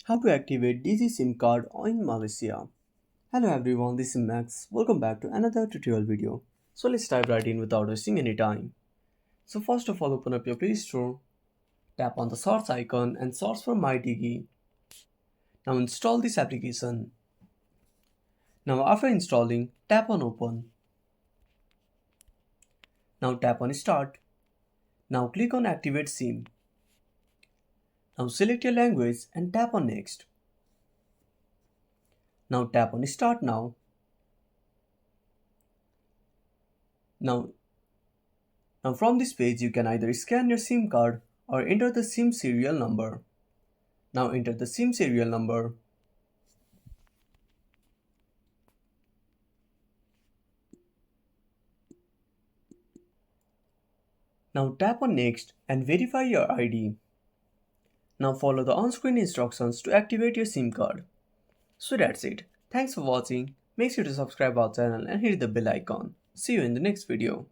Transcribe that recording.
How to activate Digi SIM card in Malaysia. Hello everyone, this is Max. Welcome back to another tutorial video. So let's dive right in without wasting any time. So first of all, open up your Play Store, tap on the search icon and search for MyDigi. Now install this application. Now after installing, tap on Open. Now tap on Start. Now click on Activate SIM. Now select your language and tap on Next. Now tap on Start Now. Now from this page you can either scan your SIM card or enter the SIM serial number. Now enter the SIM serial number. Now tap on Next and verify your ID. Now follow the on-screen instructions to activate your SIM card. So that's it. Thanks for watching. Make sure to subscribe our channel and hit the bell icon. See you in the next video.